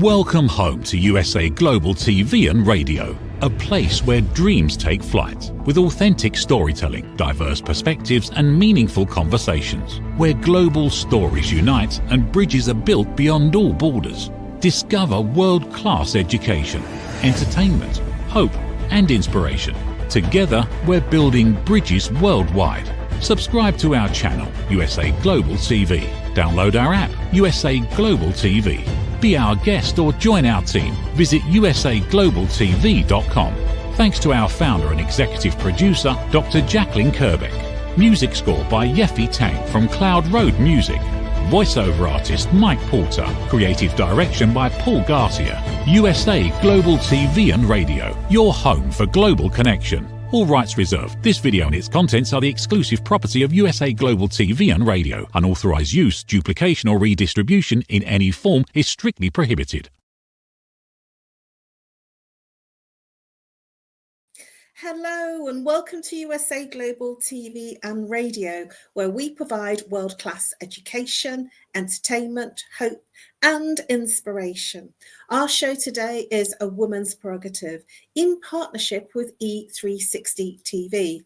Welcome home to USA Global TV and Radio, a place where dreams take flight, with authentic storytelling, diverse perspectives and meaningful conversations, where global stories unite and bridges are built beyond all borders. Discover world-class education, entertainment, hope and inspiration. Together, we're building bridges worldwide. Subscribe to our channel, USA Global TV. Download our app, USA Global TV. Be our guest or join our team. Visit usaglobaltv.com. Thanks to our founder and executive producer, Dr. Jacalyn Kerbeck. Music score by Yeffy Tang from Cloud Road Music. Voiceover artist Mike Porter. Creative direction by Paul Garcia. USA Global TV and Radio, your home for global connection. All rights reserved. This video and its contents are the exclusive property of USA Global TV and Radio. Unauthorized use, duplication or redistribution in any form is strictly prohibited. Hello and welcome to USA Global TV and Radio, where we provide world-class education, entertainment, hope and inspiration. Our show today is A Woman's Prerogative in partnership with E360 TV.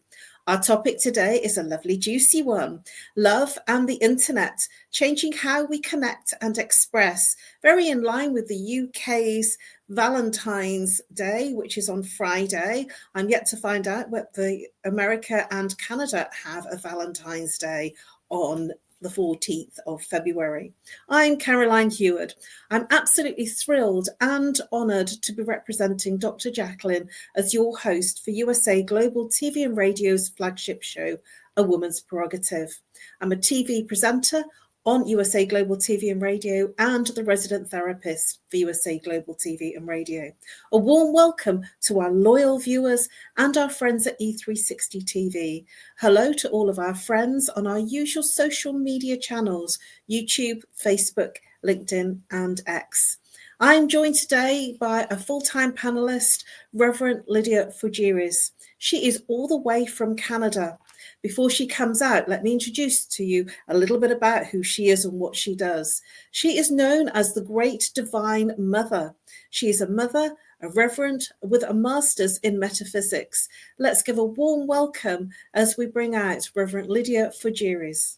Our topic today is a lovely juicy one, love and the internet, changing how we connect and express, very in line with the UK's Valentine's Day, which is on Friday. I'm yet to find out whether America and Canada have a Valentine's Day on the 14th of February. I'm Caroline Heward. I'm absolutely thrilled and honoured to be representing Dr. Jacalyn as your host for USA Global TV and Radio's flagship show, A Woman's Prerogative. I'm a TV presenter on USA Global TV and Radio and the resident therapist for USA Global TV and Radio. A warm welcome to our loyal viewers and our friends at E360 TV. Hello to all of our friends on our usual social media channels, YouTube, Facebook, LinkedIn and X. I'm joined today by a full-time panelist, Reverend Lydia Fujiris. She is all the way from Canada. Before she comes out, let me introduce to you a little bit about who she is and what she does. She is known as the Great Divine Mother. She is a mother, a reverend with a master's in metaphysics. Let's give a warm welcome as we bring out Reverend Lydia Fujiris.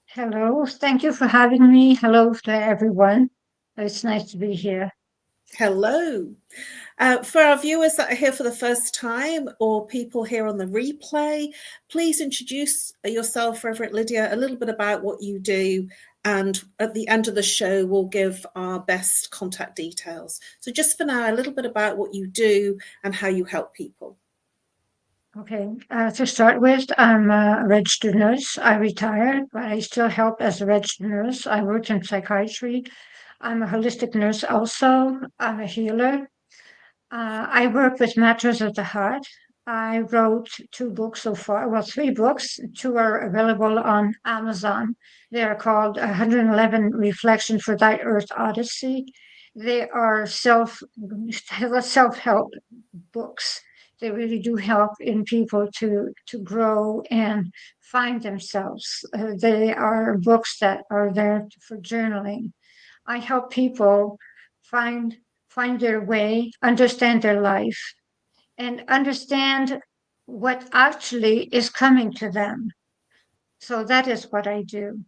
Hello, thank you for having me. Hello to everyone. It's nice to be here. Hello. For our viewers that are here for the first time or people here on the replay, please introduce yourself, Reverend Lydia, a little bit about what you do, and at the end of the show, we'll give our best contact details. So just for now, a little bit about what you do and how you help people. Okay, to start with, I'm a registered nurse. I retired, but I still help as a registered nurse. I work in psychiatry. I'm a holistic nurse also. I'm a healer. I work with matters of the heart. I wrote 2 books so far, well, 3 books. 2 are available on Amazon. They are called 111 Reflections for Thy Earth Odyssey. They are self-help books. They really do help in people to grow and find themselves. They are books that are there for journaling. I help people find their way, understand their life, and understand what actually is coming to them. So that is what I do.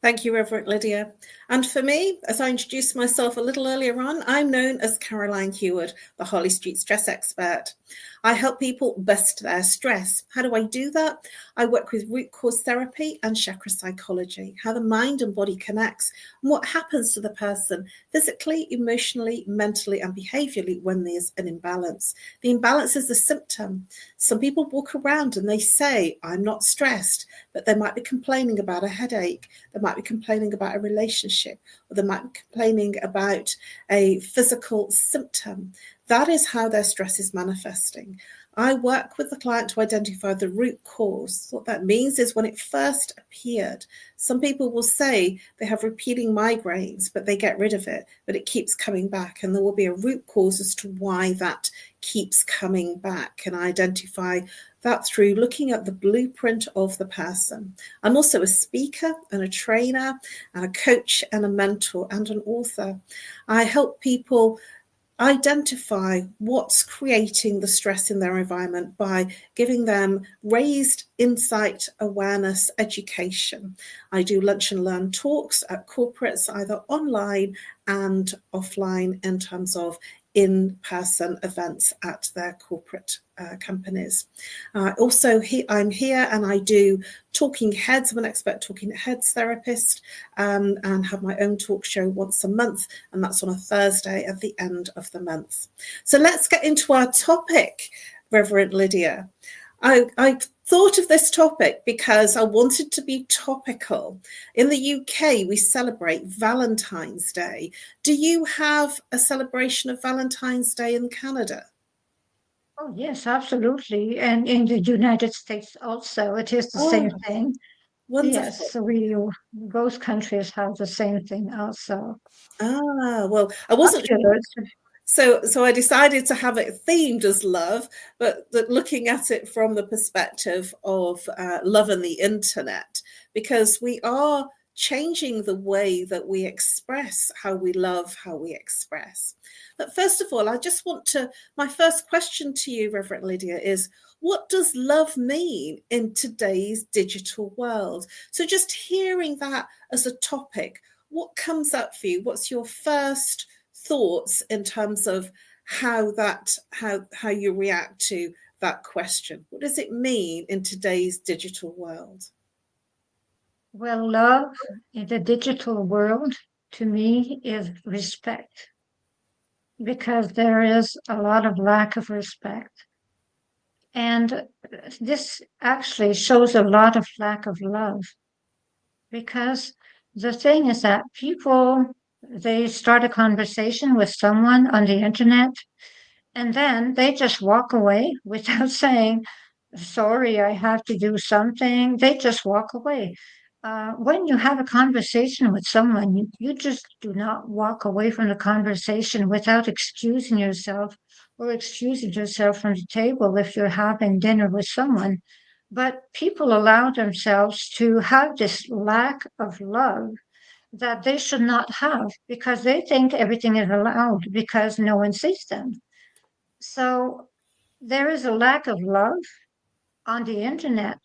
Thank you, Reverend Lydia. And for me, as I introduced myself a little earlier on, I'm known as Caroline Heward, the Harley Street stress expert. I help people bust their stress. How do I do that? I work with root cause therapy and chakra psychology, how the mind and body connects and what happens to the person physically, emotionally, mentally, and behaviorally when there's an imbalance. The imbalance is the symptom. Some people walk around and they say, I'm not stressed, but they might be complaining about a headache. They might be complaining about a relationship, or they might be complaining about a physical symptom. That is how their stress is manifesting. I work with the client to identify the root cause. What that means is when it first appeared, some people will say they have repeating migraines, but they get rid of it, but it keeps coming back. And there will be a root cause as to why that keeps coming back, and identify that through looking at the blueprint of the person. I'm also a speaker and a trainer and a coach and a mentor and an author. I help people identify what's creating the stress in their environment by giving them raised insight, awareness, education. I do lunch and learn talks at corporates, either online and offline, in terms of in-person events at their corporate companies. I'm here and I do talking heads. I'm an expert talking heads therapist, and have my own talk show once a month, and that's on a Thursday at the end of the month. So let's get into our topic, Reverend Lydia. I thought of this topic because I wanted to be topical. In the UK, we celebrate Valentine's Day. Do you have a celebration of Valentine's Day in Canada? Oh, yes, absolutely. And in the United States also, it is the same Oh, thing. wonderful. Yes, so both countries have the same thing also. Well, I wasn't Popular. so I decided to have it themed as love, but looking at it from the perspective of love and the internet, because we are changing the way that we express how we love, how we express. But first of all, my first question to you, Reverend Lydia, is what does love mean in today's digital world? So just hearing that as a topic, what comes up for you? What's your first thoughts in terms of how you react to that question? What does it mean in today's digital world? Well, love in the digital world to me is respect, because there is a lot of lack of respect. And this actually shows a lot of lack of love, because the thing is that they start a conversation with someone on the internet, and then they just walk away without saying, sorry, I have to do something. They just walk away. When you have a conversation with someone, you just do not walk away from the conversation without excusing yourself or excusing yourself from the table if you're having dinner with someone. But people allow themselves to have this lack of love that they should not have, because they think everything is allowed because no one sees them. So there is a lack of love on the internet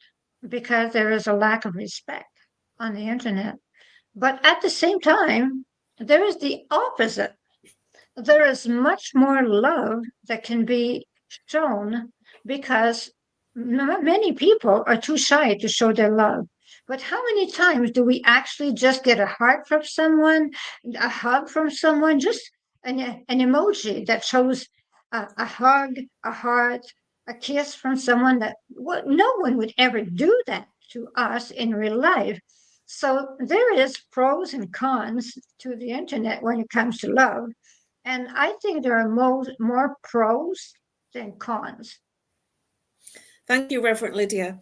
because there is a lack of respect on the internet. But at the same time, there is the opposite. There is much more love that can be shown, because many people are too shy to show their love. But how many times do we actually just get a heart from someone, a hug from someone, just an emoji that shows a hug, a heart, a kiss from someone that no one would ever do that to us in real life. So there is pros and cons to the internet when it comes to love. And I think there are more pros than cons. Thank you, Reverend Lydia.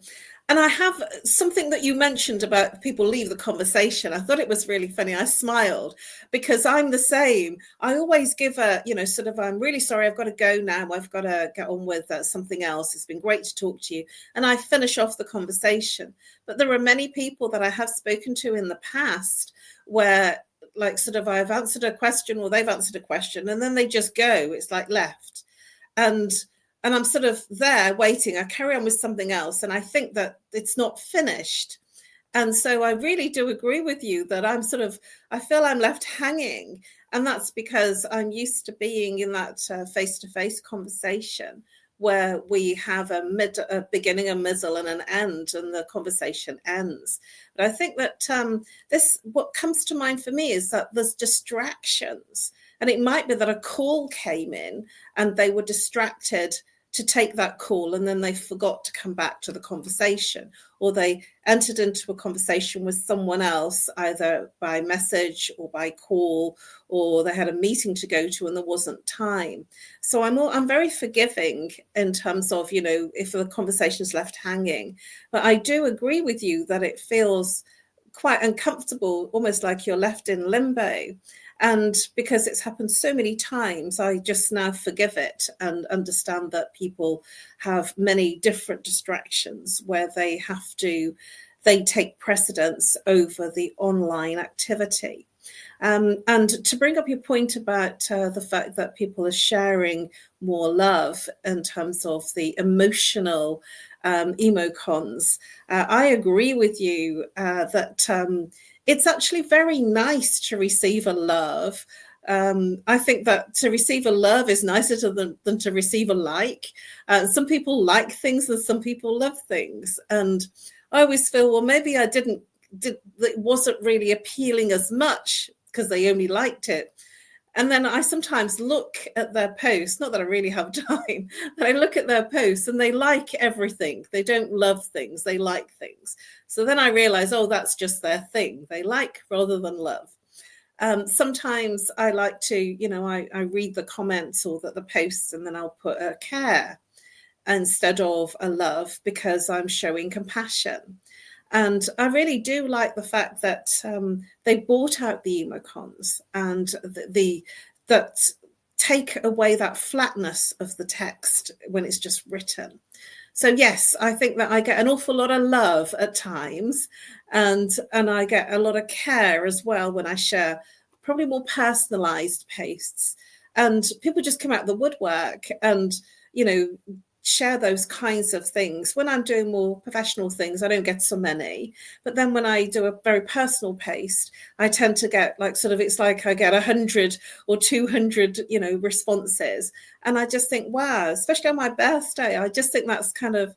And I have something that you mentioned about people leave the conversation. I thought it was really funny. I smiled because I'm the same. I always give I'm really sorry, I've got to go now. I've got to get on with something else. It's been great to talk to you. And I finish off the conversation. But there are many people that I have spoken to in the past where I've answered a question or they've answered a question and then they just go. It's like left. And I'm sort of there waiting. I carry on with something else. And I think that it's not finished. And so I really do agree with you that I feel I'm left hanging. And that's because I'm used to being in that face-to-face conversation where we have a beginning, a middle, and an end, and the conversation ends. But I think that what comes to mind for me is that there's distractions. And it might be that a call came in and they were distracted to take that call and then they forgot to come back to the conversation, or they entered into a conversation with someone else, either by message or by call, or they had a meeting to go to and there wasn't time. So I'm very forgiving in terms of, if the conversation is left hanging. But I do agree with you that it feels quite uncomfortable, almost like you're left in limbo. And because it's happened so many times, I just now forgive it and understand that people have many different distractions where they take precedence over the online activity. And to bring up your point about the fact that people are sharing more love in terms of the emotional emocons, I agree with you that it's actually very nice to receive a love. I think that to receive a love is nicer than to receive a like. Some people like things and some people love things. And I always feel, well, maybe it wasn't really appealing as much because they only liked it. And then I sometimes look at their posts, not that I really have time, but I look at their posts and they like everything. They don't love things, they like things. So then I realize, oh, that's just their thing. They like rather than love. Sometimes I like to, I read the comments or the posts and then I'll put a care instead of a love because I'm showing compassion. And I really do like the fact that they brought out the emocons and that take away that flatness of the text when it's just written. So yes, I think that I get an awful lot of love at times, and I get a lot of care as well when I share probably more personalized posts. And people just come out of the woodwork and, share those kinds of things. When I'm doing more professional things, I don't get so many. But then when I do a very personal post, I tend to get it's like I get 100 or 200, responses. And I just think, wow, especially on my birthday, I just think that's kind of,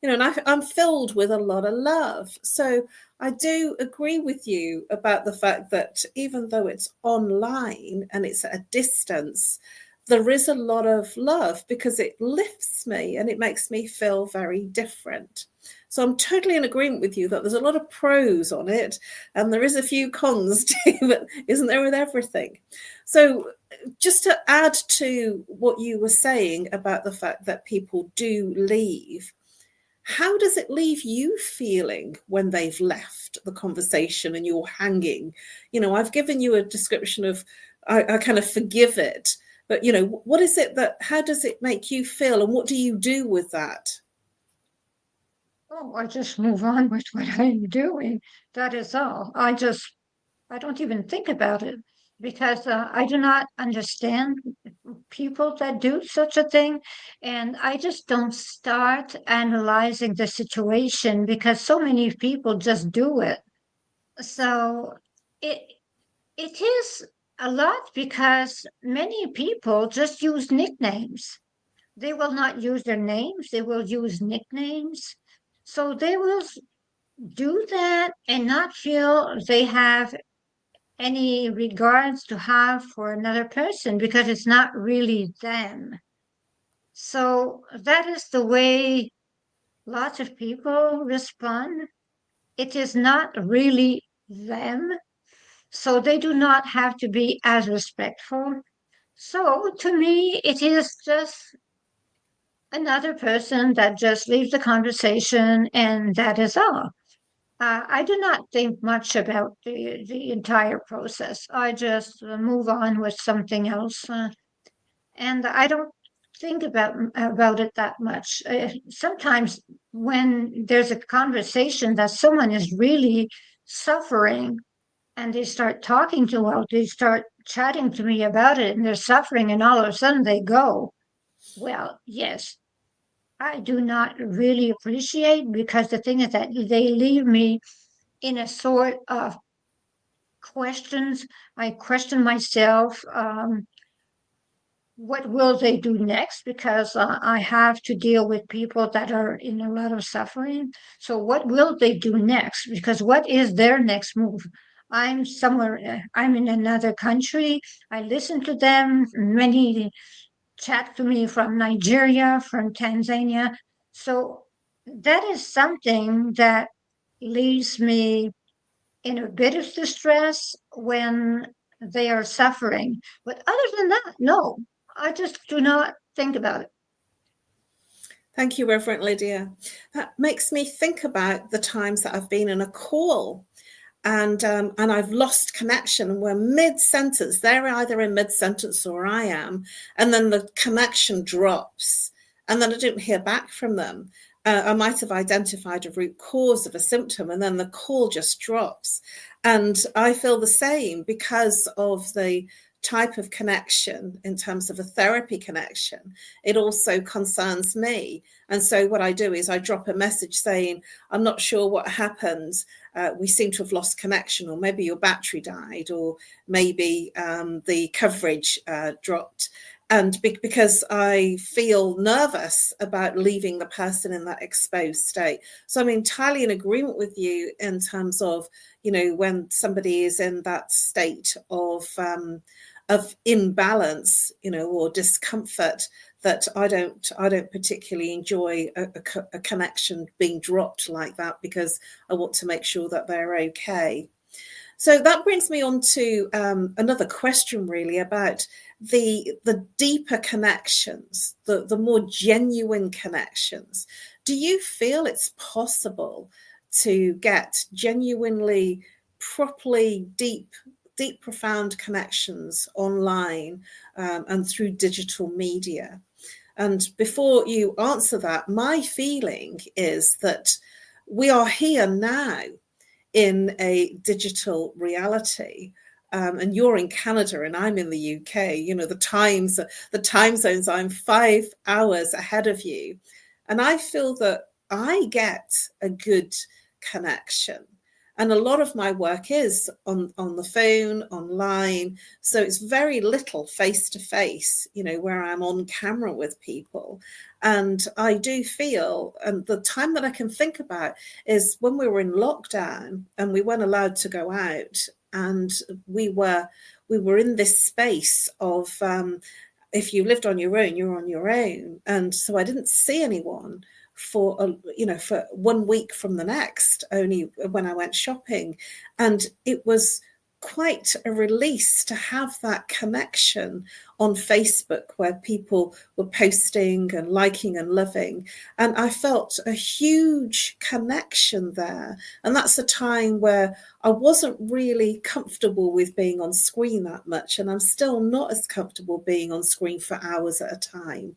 and I'm filled with a lot of love. So I do agree with you about the fact that even though it's online and it's at a distance, there is a lot of love because it lifts me and it makes me feel very different. So I'm totally in agreement with you that there's a lot of pros on it and there is a few cons too, but isn't there with everything? So just to add to what you were saying about the fact that people do leave, how does it leave you feeling when they've left the conversation and you're hanging? I've given you a description of I kind of forgive it. But, what is it how does it make you feel and what do you do with that? Oh, I just move on with what I'm doing. That is all. I don't even think about it because I do not understand people that do such a thing. And I just don't start analyzing the situation because so many people just do it. So it is a lot because many people just use nicknames. They will not use their names, they will use nicknames. So they will do that and not feel they have any regards to have for another person because it's not really them. So that is the way lots of people respond. It is not really them. So they do not have to be as respectful. So to me, it is just another person that just leaves the conversation, and that is all. I do not think much about the entire process. I just move on with something else, and I don't think about it that much. Sometimes when there's a conversation that someone is really suffering, and they start they start chatting to me about it, and they're suffering, and all of a sudden they go. Well, yes, I do not really appreciate because the thing is that they leave me in a sort of questions. I question myself. What will they do next? Because I have to deal with people that are in a lot of suffering. So, what will they do next? Because what is their next move? I'm in another country. I listen to them. Many chat to me from Nigeria, from Tanzania. So, that is something that leaves me in a bit of distress when they are suffering. But other than that, no, I just do not think about it. Thank you, Reverend Lydia. That makes me think about the times that I've been in a call and I've lost connection, and we're mid-sentence. They're either in mid-sentence or I am, and then the connection drops, and then I don't hear back from them. I might have identified a root cause of a symptom, and then the call just drops. And I feel the same because of the type of connection in terms of a therapy connection. It also concerns me. And so what I do is I drop a message saying, I'm not sure what happened. We seem to have lost connection, or maybe your battery died, or maybe the coverage dropped. And because I feel nervous about leaving the person in that exposed state. So I'm entirely in agreement with you in terms of, when somebody is in that state of imbalance, or discomfort, that I don't particularly enjoy a connection being dropped like that, because I want to make sure that they're okay. So that brings me on to another question, really, about the deeper connections, the more genuine connections. Do you feel it's possible to get genuinely, properly deep, profound connections online and through digital media? And before you answer that, my feeling is that we are here now in a digital reality. And you're in Canada and I'm in the UK. The time zones, I'm 5 hours ahead of you. And I feel that I get a good connection. And a lot of my work is on the phone, online. So it's very little face to face, where I'm on camera with people. And I do feel, and the time that I can think about is when we were in lockdown and we weren't allowed to go out. And we were in this space of, if you lived on your own, you're on your own. And so I didn't see anyone for 1 week from the next, only when I went shopping. And it was quite a release to have that connection on Facebook, where people were posting and liking and loving. And I felt a huge connection there. And that's a time where I wasn't really comfortable with being on screen that much. And I'm still not as comfortable being on screen for hours at a time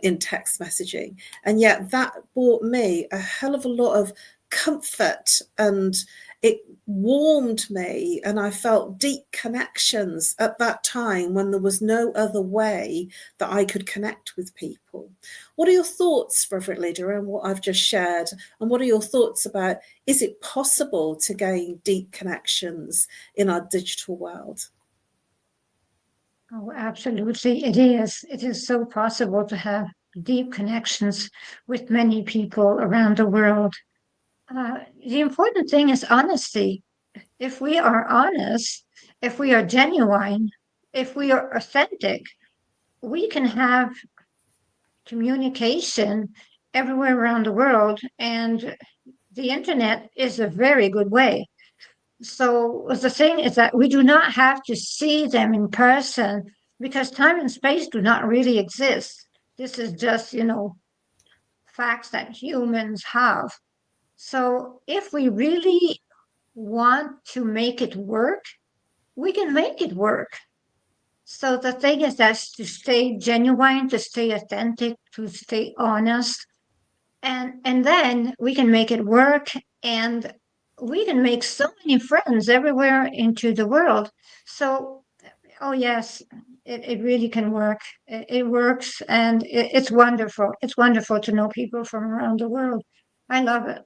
in text messaging. And yet that brought me a hell of a lot of comfort, and it warmed me, and I felt deep connections at that time when there was no other way that I could connect with people. What are your thoughts, Reverend Lydia, on what I've just shared? And what are your thoughts about, is it possible to gain deep connections in our digital world? Oh, absolutely. It is. It is so possible to have deep connections with many people around the world. The important thing is honesty. If we are honest, if we are genuine, if we are authentic, we can have communication everywhere around the world. And the internet is a very good way. So the thing is that we do not have to see them in person, because time and space do not really exist. This is just, facts that humans have. So if we really want to make it work, we can make it work. So the thing is that to stay genuine, to stay authentic, to stay honest, and then we can make it work, and we can make so many friends everywhere into the world. So, oh yes, it really can work. It works, and it's wonderful. It's wonderful to know people from around the world. I love it.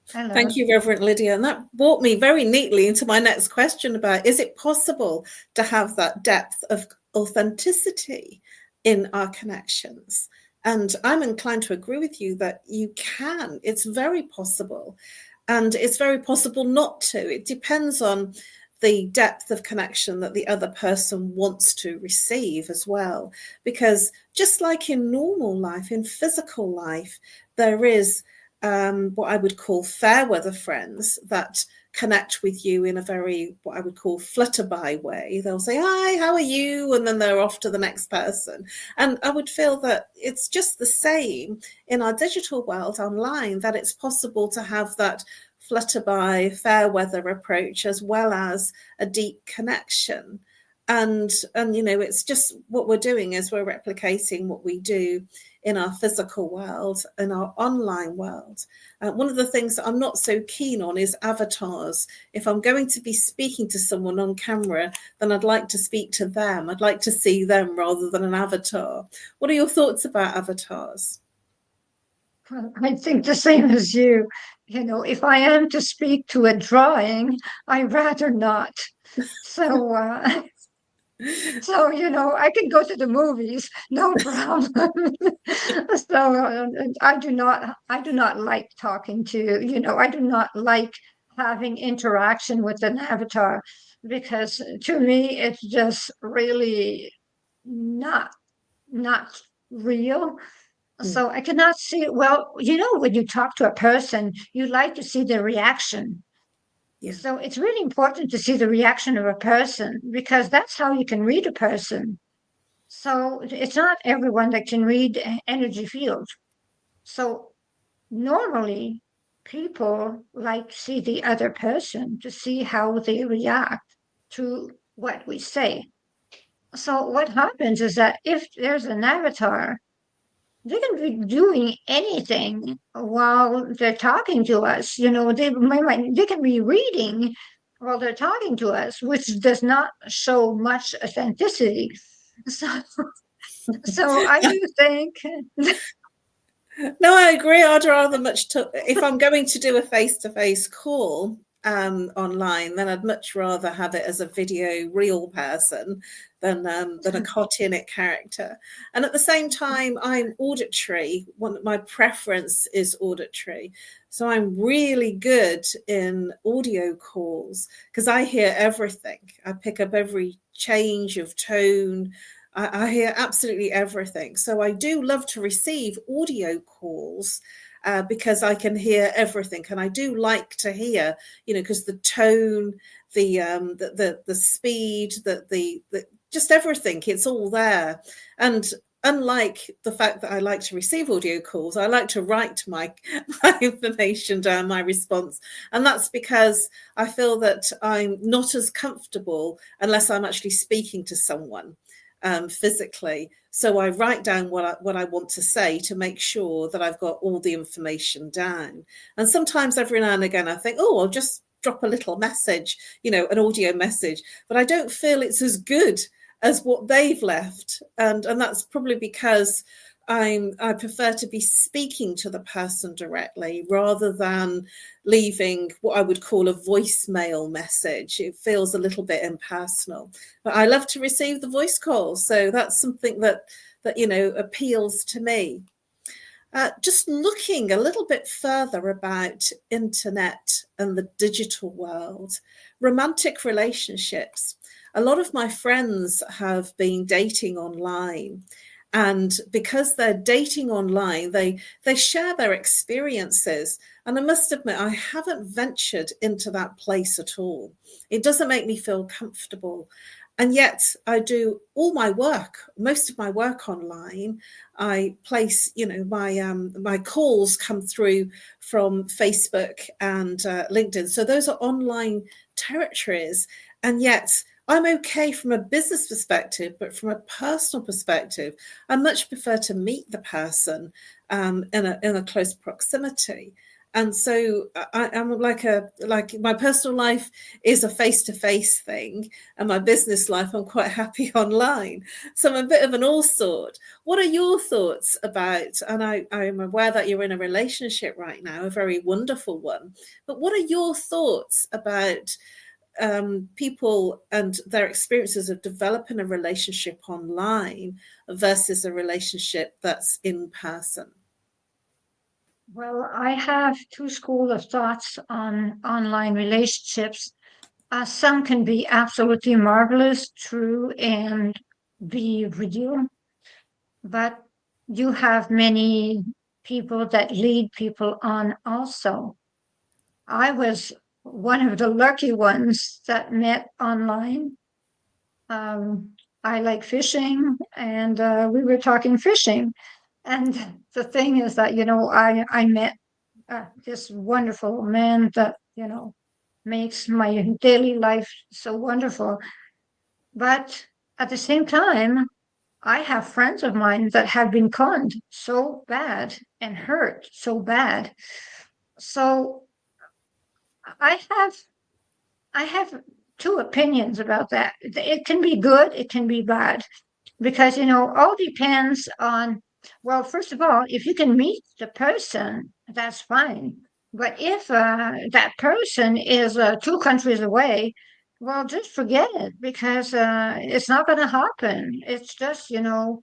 Thank you, Reverend Lydia. And that brought me very neatly into my next question about, is it possible to have that depth of authenticity in our connections? And I'm inclined to agree with you that you can. It's very possible. And it's very possible not to. It depends on the depth of connection that the other person wants to receive as well. Because just like in normal life, in physical life, there is what I would call fair weather friends that connect with you in a very, what I would call flutterby way. They'll say, hi, how are you? And then they're off to the next person. And I would feel that it's just the same in our digital world online, that it's possible to have that flutter by, fair weather approach, as well as a deep connection. And it's just what we're doing is we're replicating what we do in our physical world, in our online world. One of the things that I'm not so keen on is avatars. If I'm going to be speaking to someone on camera, then I'd like to speak to them. I'd like to see them rather than an avatar. What are your thoughts about avatars? Well, I think the same as you. If I am to speak to a drawing, I'd rather not. So, I can go to the movies, no problem. So I do not like talking to, I do not like having interaction with an avatar, because to me it's just really not not real. So I cannot see. Well, when you talk to a person, you like to see the reaction. Yeah. So it's really important to see the reaction of a person, because that's how you can read a person. So it's not everyone that can read energy fields. So normally people like to see the other person to see how they react to what we say. So what happens is that if there's an avatar, they can be doing anything while they're talking to us. They can be reading while they're talking to us, which does not show much authenticity. So, so I do think. No, I agree. I'd rather if I'm going to do a face-to-face call online, then I'd much rather have it as a video real person than a cartoonic character. And at the same time, I'm auditory. My preference is auditory. So I'm really good in audio calls because I hear everything. I pick up every change of tone. I hear absolutely everything. So I do love to receive audio calls because I can hear everything, and I do like to hear, because the tone, the speed, the just everything, it's all there. And unlike the fact that I like to receive audio calls, I like to write my information down, my response. And that's because I feel that I'm not as comfortable unless I'm actually speaking to someone physically. So I write down what I want to say to make sure that I've got all the information down. And sometimes every now and again, I think, oh, I'll just drop a little message, an audio message, but I don't feel it's as good as what they've left. And that's probably because I prefer to be speaking to the person directly rather than leaving what I would call a voicemail message. It feels a little bit impersonal, but I love to receive the voice calls. So that's something that appeals to me. Just looking a little bit further about internet and the digital world, romantic relationships. A lot of my friends have been dating online. And because they're dating online, they share their experiences. And I must admit, I haven't ventured into that place at all. It doesn't make me feel comfortable. And yet I do all my work, most of my work online. I place, my calls come through from Facebook and LinkedIn. So those are online territories. And yet I'm okay from a business perspective, but from a personal perspective, I much prefer to meet the person in a close proximity. And so I'm like my personal life is a face-to-face thing, and my business life, I'm quite happy online. So I'm a bit of an all sort. What are your thoughts about, and I'm aware that you're in a relationship right now, a very wonderful one, but what are your thoughts about people and their experiences of developing a relationship online versus a relationship that's in person? Well, I have two schools of thoughts on online relationships. Some can be absolutely marvelous, true, and be real, but you have many people that lead people on also. I was one of the lucky ones that met online. I like fishing, and we were talking fishing. And the thing is that, I met this wonderful man that, makes my daily life so wonderful. But at the same time, I have friends of mine that have been conned so bad and hurt so bad. So I have I have two opinions about that. It can be good, it can be bad, because all depends on, well, first of all, if you can meet the person, that's fine. But if that person is 2 countries away, well, just forget it, because it's not going to happen. It's just, you're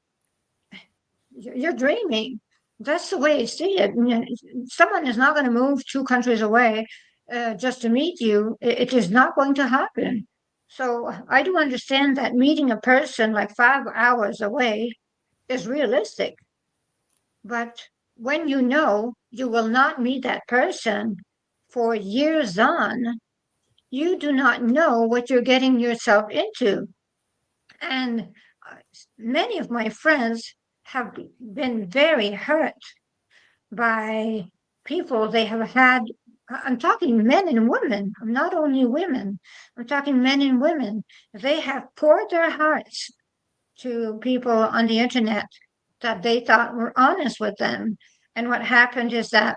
dreaming. That's the way I see it. Someone is not going to move 2 countries away just to meet you. It is not going to happen. So I do understand that meeting a person like 5 hours away is realistic. But when you know you will not meet that person for years on, you do not know what you're getting yourself into. And many of my friends have been very hurt by people they have had. I'm talking men and women, not only women. I'm talking men and women. They have poured their hearts to people on the internet that they thought were honest with them. And what happened is that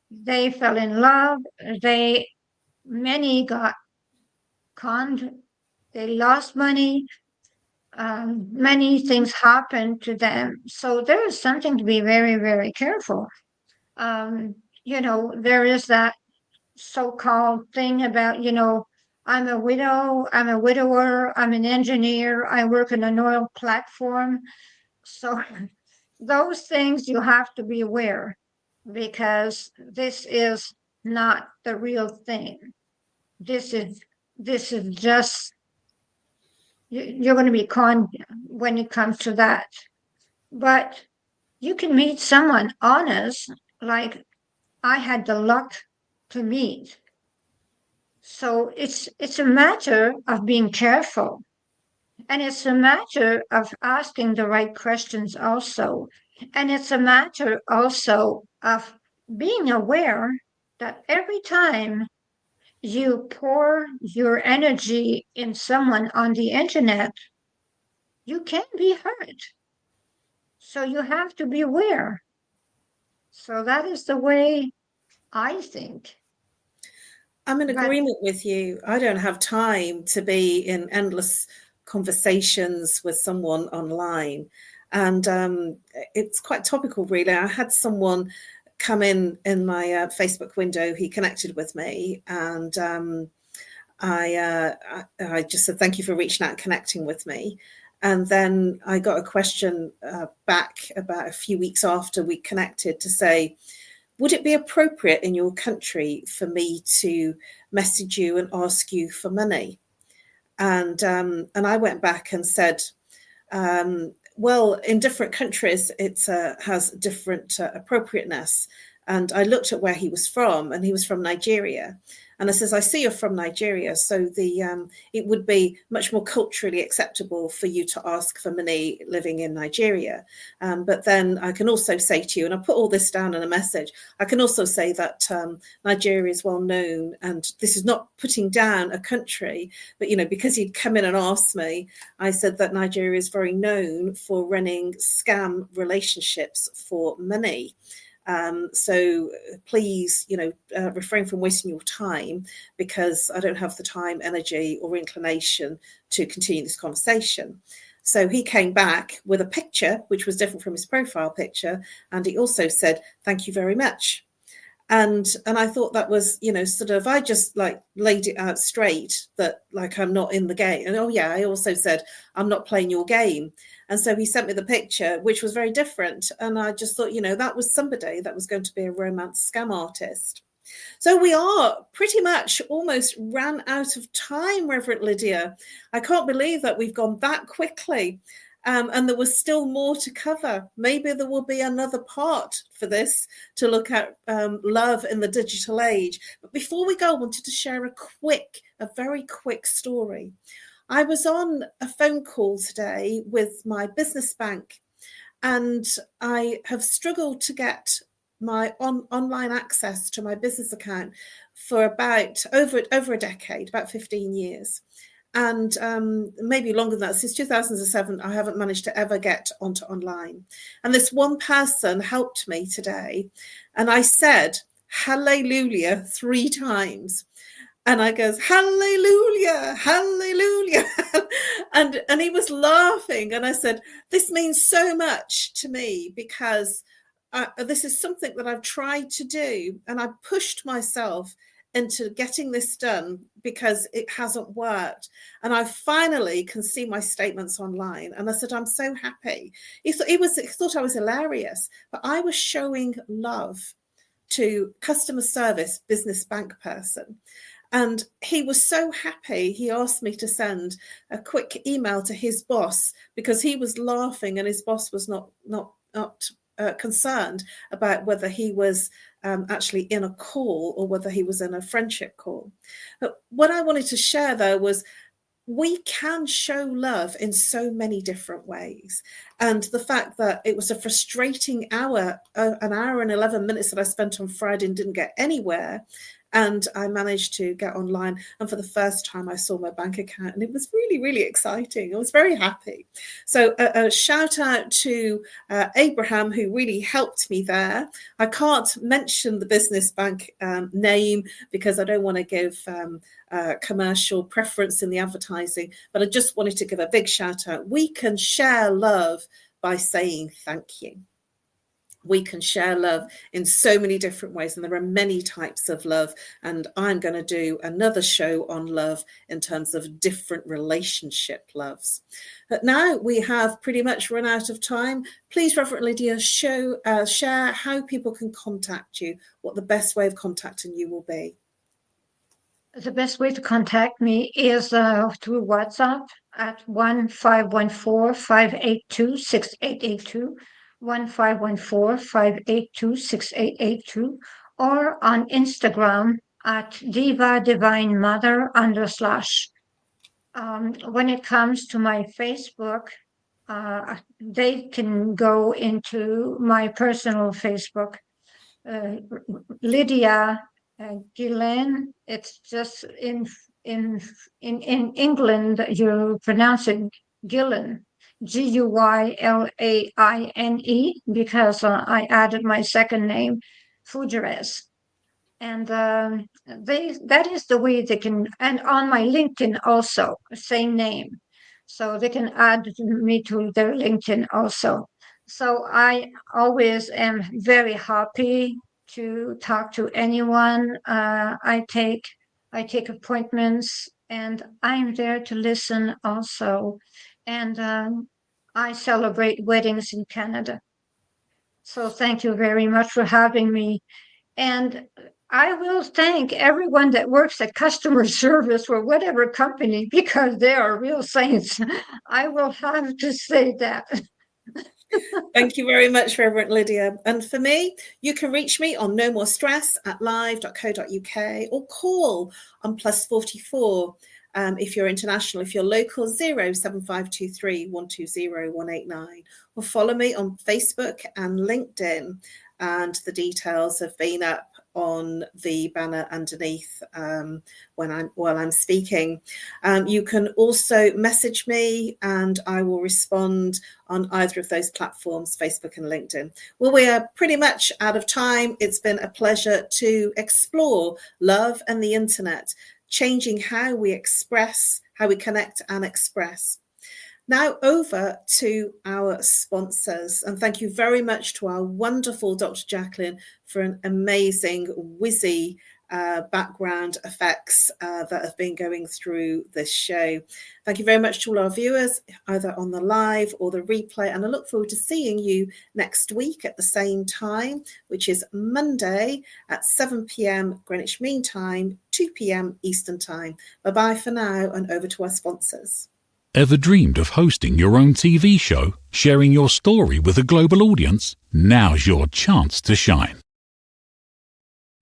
they fell in love. Many got conned. They lost money. Many things happened to them. So there is something to be very, very careful. There is that so-called thing about, I'm a widow, I'm a widower, I'm an engineer, I work in an oil platform. So those things you have to be aware, because this is not the real thing. This is just, you're going to be conned when it comes to that. But you can meet someone honest, like I had the luck to meet. So it's a matter of being careful, and it's a matter of asking the right questions also. And it's a matter also of being aware that every time you pour your energy in someone on the internet, you can be hurt. So you have to be aware. So that is the way I think. I'm in But agreement with you. I don't have time to be in endless conversations with someone online. And it's quite topical, really. I had someone come in my Facebook window. He connected with me, and I just said, thank you for reaching out and connecting with me. And then I got a question back about a few weeks after we connected to say, would it be appropriate in your country for me to message you and ask you for money? And I went back and said, well, in different countries, it has different appropriateness. And I looked at where he was from, and he was from Nigeria. And I says, I see you're from Nigeria, so it would be much more culturally acceptable for you to ask for money living in Nigeria. But then I can also say to you, and I put all this down in a message, I can also say that Nigeria is well known, and this is not putting down a country, but, because he'd come in and asked me, I said that Nigeria is very known for running scam relationships for money. So please, refrain from wasting your time, because I don't have the time, energy, or inclination to continue this conversation. So he came back with a picture, which was different from his profile picture. And he also said, thank you very much. And I thought that was, sort of, I just laid it out straight that I'm not in the game. And I also said, I'm not playing your game. And so he sent me the picture, which was very different. And I just thought, that was somebody that was going to be a romance scam artist. So we are pretty much almost ran out of time, Reverend Lydia. I can't believe that we've gone that quickly. And there was still more to cover. Maybe there will be another part for this to look at love in the digital age. But before we go, I wanted to share a very quick story. I was on a phone call today with my business bank, and I have struggled to get my online access to my business account for about over a decade, about 15 years. And maybe longer than that. Since 2007, I haven't managed to ever get onto online. And this one person helped me today. And I said, hallelujah, 3 times. And I goes, hallelujah, hallelujah. and he was laughing. And I said, this means so much to me, because this is something that I've tried to do. And I pushed myself into getting this done because it hasn't worked. And I finally can see my statements online. And I said, I'm so happy. He thought I was hilarious, but I was showing love to customer service business bank person. And he was so happy. He asked me to send a quick email to his boss, because he was laughing and his boss was not concerned about whether he was actually in a call or whether he was in a friendship call. But what I wanted to share, though, was we can show love in so many different ways. And the fact that it was a frustrating hour, an hour and 11 minutes that I spent on Friday and didn't get anywhere. And I managed to get online. And for the first time, I saw my bank account. And it was really, really exciting. I was very happy. So a shout out to Abraham, who really helped me there. I can't mention the business bank name because I don't want to give commercial preference in the advertising. But I just wanted to give a big shout out. We can share love by saying thank you. We can share love in so many different ways, and there are many types of love. And I'm going to do another show on love in terms of different relationship loves. But now we have pretty much run out of time. Please, Reverend Lydia, share how people can contact you, what the best way of contacting you will be. The best way to contact me is through WhatsApp at 1-514-582-6882. 1-514-582-6882, or on Instagram at Diva Divine Mother _. When it comes to my Facebook, they can go into my personal Facebook, Lydia Jacalyn. It's just in England you pronounce it Gillen. Guylaine, because I added my second name, Fugeres. And that is the way they can, and on my LinkedIn also, same name. So they can add me to their LinkedIn also. So I always am very happy to talk to anyone. I take appointments, and I'm there to listen also. And I celebrate weddings in Canada. So thank you very much for having me. And I will thank everyone that works at customer service for whatever company, because they are real saints. I will have to say that. Thank you very much, Reverend Lydia. And for me, you can reach me on No More Stress at live.co.uk, or call on +44 if you're international. If you're local, 07523 120 189, or follow me on Facebook and LinkedIn. And the details have been up on the banner underneath while I'm speaking. You can also message me, and I will respond on either of those platforms, Facebook and LinkedIn. Well, we are pretty much out of time. It's been a pleasure to explore love and the internet, changing how we express, how we connect and express. Now over to our sponsors, and thank you very much to our wonderful Dr. Jacalyn for an amazing whizzy background effects that have been going through this show. Thank you very much to all our viewers, either on the live or the replay, and I look forward to seeing you next week at the same time, which is Monday at 7 p.m. Greenwich Mean Time, 2 p.m. Eastern Time. Bye-bye for now, and over to our sponsors. Ever dreamed of hosting your own TV show, sharing your story with a global audience? Now's your chance to shine.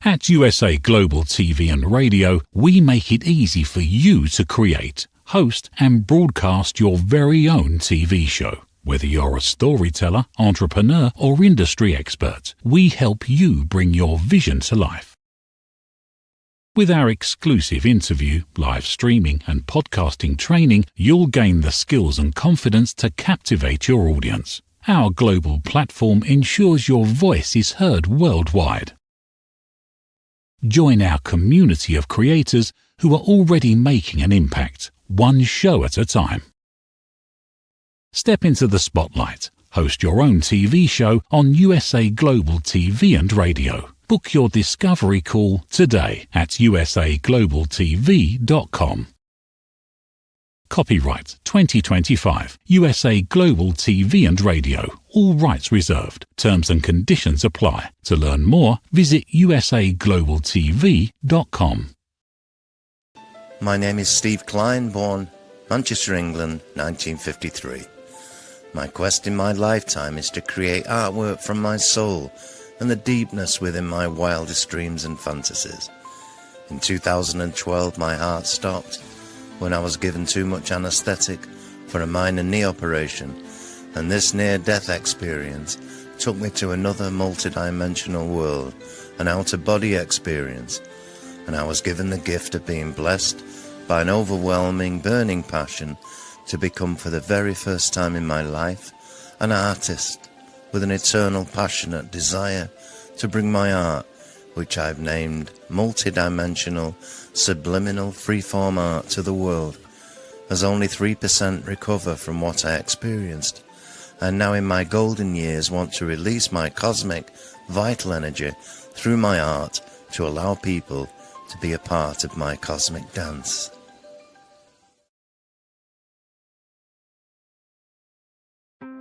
At USA Global TV and Radio, we make it easy for you to create, host and broadcast your very own TV show. Whether you're a storyteller, entrepreneur, or industry expert, we help you bring your vision to life. With our exclusive interview, live streaming, and podcasting training, you'll gain the skills and confidence to captivate your audience. Our global platform ensures your voice is heard worldwide. Join our community of creators who are already making an impact, one show at a time. Step into the spotlight. Host your own TV show on USA Global TV and Radio. Book your discovery call today at usaglobaltv.com. Copyright 2025 USA Global TV and Radio. All rights reserved. Terms and conditions apply. To learn more, visit usaglobaltv.com. My name is Steve Klein, born Manchester, England, 1953. My quest in my lifetime is to create artwork from my soul and the deepness within my wildest dreams and fantasies. In 2012, my heart stopped when I was given too much anesthetic for a minor knee operation, and this near-death experience took me to another multi-dimensional world, an out-of-body experience, and I was given the gift of being blessed by an overwhelming, burning passion to become, for the very first time in my life, an artist with an eternal, passionate desire to bring my art, which I've named multi-dimensional, subliminal, freeform art, to the world, as only 3% recover from what I experienced, and now in my golden years want to release my cosmic, vital energy through my art to allow people to be a part of my cosmic dance.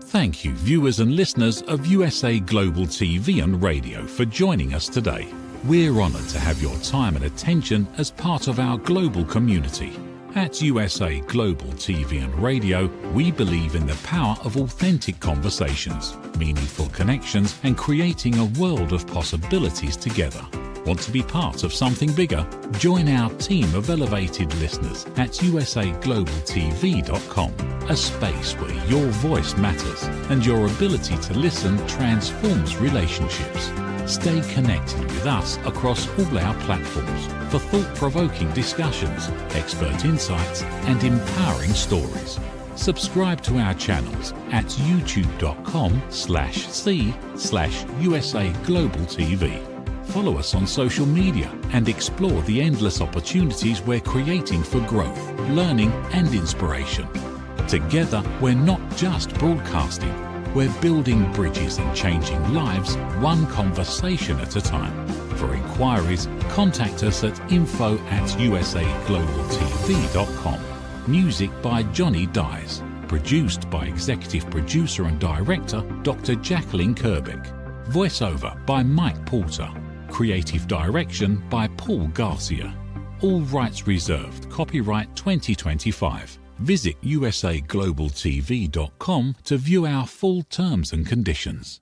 Thank you, viewers and listeners of USA Global TV and Radio, for joining us today. We're honoured to have your time and attention as part of our global community. At USA Global TV and Radio, we believe in the power of authentic conversations, meaningful connections, and creating a world of possibilities together. Want to be part of something bigger? Join our team of elevated listeners at usaglobaltv.com, a space where your voice matters and your ability to listen transforms relationships. Stay connected with us across all our platforms for thought-provoking discussions, expert insights, and empowering stories. Subscribe to our channels at youtube.com/c/usaglobaltv. Follow us on social media and explore the endless opportunities we're creating for growth, learning, and inspiration. Together, we're not just broadcasting, we're building bridges and changing lives one conversation at a time. For inquiries, contact us at info@usaglobaltv.com. Music by Johnny Dies. Produced by Executive Producer and Director Dr. Jacalyn Kerbeck. Voiceover by Mike Porter. Creative Direction by Paul Garcia. All rights reserved. Copyright 2025. Visit usaglobaltv.com to view our full terms and conditions.